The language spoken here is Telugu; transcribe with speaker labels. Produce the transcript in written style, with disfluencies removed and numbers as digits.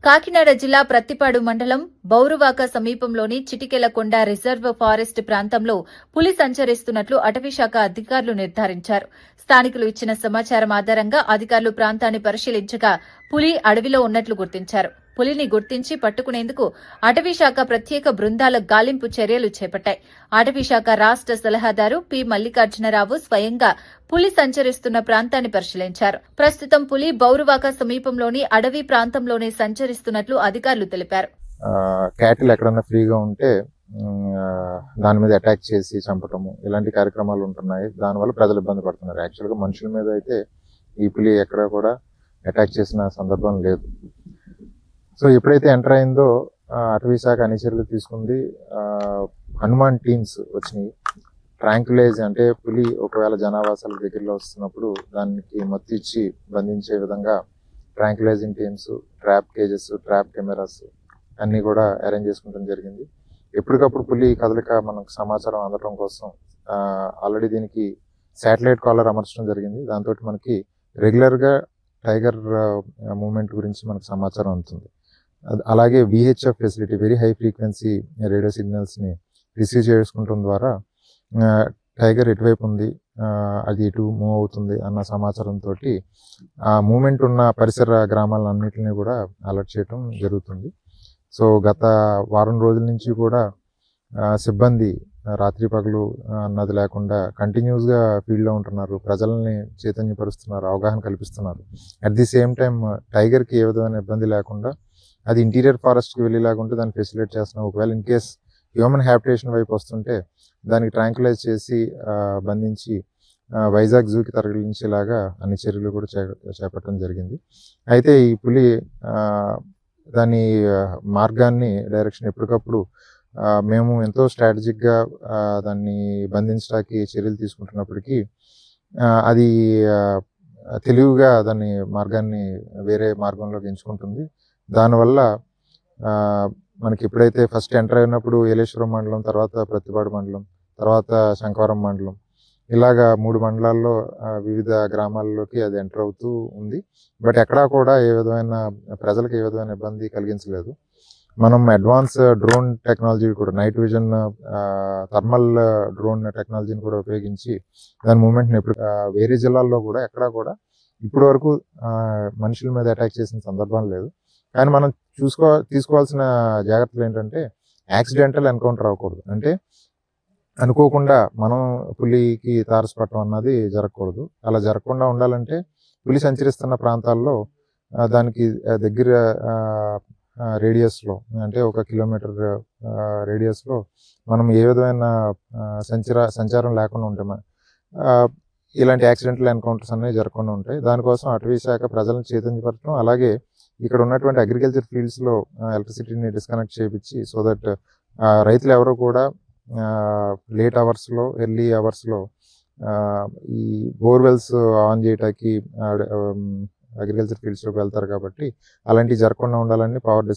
Speaker 1: కాకినాడ జిల్లా ప్రత్తిపాడు మండలం బౌరువాక సమీపంలోని చిటికెలకొండ రిజర్వ్ ఫారెస్ట్ ప్రాంతంలో పులి సంచరిస్తున్నట్లు అటవీశాఖ అధికారులు నిర్ధారించారు. స్థానికులు ఇచ్చిన సమాచారం ఆధారంగా అధికారులు ప్రాంతాన్ని పరిశీలించగా పులి అడవిలో ఉన్నట్లు గుర్తించారు. పులిని గుర్తించి పట్టుకునేందుకు అటవీశాఖ ప్రత్యేక బృందాల గాలింపు చర్యలు చేపట్టాయి. అటవీశాఖ రాష్ట్ర సలహాదారు పి మల్లికార్జునరావు స్వయంగా పులి సంచరిస్తున్న ప్రాంతాన్ని పరిశీలించారు. ప్రస్తుతం పులి బౌరువాక సమీపంలోని అడవి ప్రాంతంలోనే సంచరిస్తున్నట్లు అధికారులు తెలిపారు.
Speaker 2: క్యాటిల్ ఎక్కడన్నా ఫ్రీగా ఉంటే దాని మీద అటాక్ చేసి చంపటము ఇలాంటి కార్యక్రమాలు ఉంటున్నాయి. దానివల్ల ప్రజలు ఇబ్బంది పడుతున్నారు. యాక్చువల్గా మనుషుల మీద అయితే ఈ పులి ఎక్కడ కూడా అటాక్ చేసిన సందర్భం లేదు. సో ఎప్పుడైతే ఎంటర్ అయిందో అటవీశాఖ అన్ని చర్యలు తీసుకుంది. హనుమాన్ టీమ్స్ వచ్చినాయి. ట్రాంక్యులైజ్ అంటే పులి ఒకవేళ జనావాసాల దగ్గరలో వస్తున్నప్పుడు దానికి మత్తు ఇచ్చి బంధించే విధంగా tranquilizing teams, trap cages, trap cameras అన్నీ కూడా అరేంజ్ చేసుకోవడం జరిగింది. ఎప్పటికప్పుడు పులి కదలిక మనకు సమాచారం అందడం కోసం ఆల్రెడీ దీనికి శాటిలైట్ కాలర్ అమర్చడం జరిగింది. దాంతో మనకి రెగ్యులర్గా టైగర్ మూవ్మెంట్ గురించి మనకు సమాచారం అందుతుంది. అలాగే VHF facility, very high frequency radio సిగ్నల్స్ని రిసీవ్ చేసుకోవడం ద్వారా టైగర్ ఎటువైపు ఉంది, అది ఎటు మూవ్ అవుతుంది అన్న సమాచారంతో ఆ మూమెంట్ ఉన్న పరిసర గ్రామాలన్నింటినీ కూడా అలర్ట్ చేయడం జరుగుతుంది. సో గత వారం రోజుల నుంచి కూడా సిబ్బంది రాత్రి పగలు అన్నది లేకుండా కంటిన్యూస్గా ఫీల్డ్లో ఉంటున్నారు. ప్రజల్ని చైతన్యపరుస్తున్నారు, అవగాహన కల్పిస్తున్నారు. అట్ ది సేమ్ టైం టైగర్కి ఏ విధమైన ఇబ్బంది లేకుండా అది ఇంటీరియర్ ఫారెస్ట్కి వెళ్ళేలాగుంటే దాన్ని ఫెసిలిటేట్ చేస్తున్నాం. ఒకవేళ ఇన్ కేస్ హ్యూమన్ హ్యాబిటేషన్ వైపు వస్తుంటే దానికి ట్రాంక్యులైజ్ చేసి బంధించి వైజాగ్ జూకి తరలించేలాగా అన్ని చర్యలు కూడా చేపట్టడం జరిగింది. అయితే ఈ పులి దాని మార్గాన్ని, డైరెక్షన్ ఎప్పటికప్పుడు మేము ఎంతో స్ట్రాటజిక్గా దాన్ని బంధించడానికి చర్యలు తీసుకుంటున్నప్పటికీ అది తెలివిగా దాని మార్గాన్ని వేరే మార్గంలోకి ఎంచుకుంటుంది. దానివల్ల మనకి ఎప్పుడైతే ఫస్ట్ ఎంటర్ అయినప్పుడు ఏలేశ్వరం మండలం, తర్వాత ప్రత్తిపాడు మండలం, తర్వాత శంకవరం మండలం, ఇలాగా 3 మండలాల్లో వివిధ గ్రామాల్లోకి అది ఎంటర్ అవుతూ ఉంది. బట్ ఎక్కడా కూడా ఏ విధమైన ప్రజలకు ఏ విధమైన ఇబ్బంది కలిగించలేదు. మనం అడ్వాన్స్ డ్రోన్ టెక్నాలజీ కూడా, నైట్ విజన్, థర్మల్ డ్రోన్ టెక్నాలజీని కూడా ఉపయోగించి దాని మూమెంట్ని ఎప్పుడు వేరే జిల్లాల్లో కూడా ఎక్కడా కూడా ఇప్పటి వరకు మనుషుల మీద అటాక్ చేసిన సందర్భం లేదు. కానీ మనం తీసుకోవాల్సిన జాగ్రత్తలు ఏంటంటే యాక్సిడెంటల్ ఎన్కౌంటర్ అవ్వకూడదు. అంటే అనుకోకుండా మనం పులికి తారసపడటం అన్నది జరగకూడదు. అలా జరగకుండా ఉండాలంటే పులి సంచరిస్తున్న ప్రాంతాల్లో దానికి దగ్గర రేడియస్లో, అంటే 1 కిలోమీటర్ రేడియస్లో మనం ఏ విధమైన సంచారం లేకుండా ఉంటాం, ఇలాంటి యాక్సిడెంటల్ ఎన్కౌంటర్స్ అనేవి జరగకుండా ఉంటాయి. దానికోసం అటవీశాఖ ప్రజలను చైతన్యపరచడం, అలాగే ఇక్కడ ఉన్నటువంటి అగ్రికల్చర్ ఫీల్డ్స్లో ఎలక్ట్రిసిటీని డిస్కనెక్ట్ చేయించి, సో దట్ రైతులు ఎవరో కూడా లేట్ అవర్స్లో, ఎర్లీ అవర్స్లో ఈ బోర్వెల్స్ ఆన్ చేయడానికి అగ్రికల్చర్ ఫీల్డ్స్లోకి వెళ్తారు. కాబట్టి అలాంటివి జరగకుండా ఉండాలని పవర్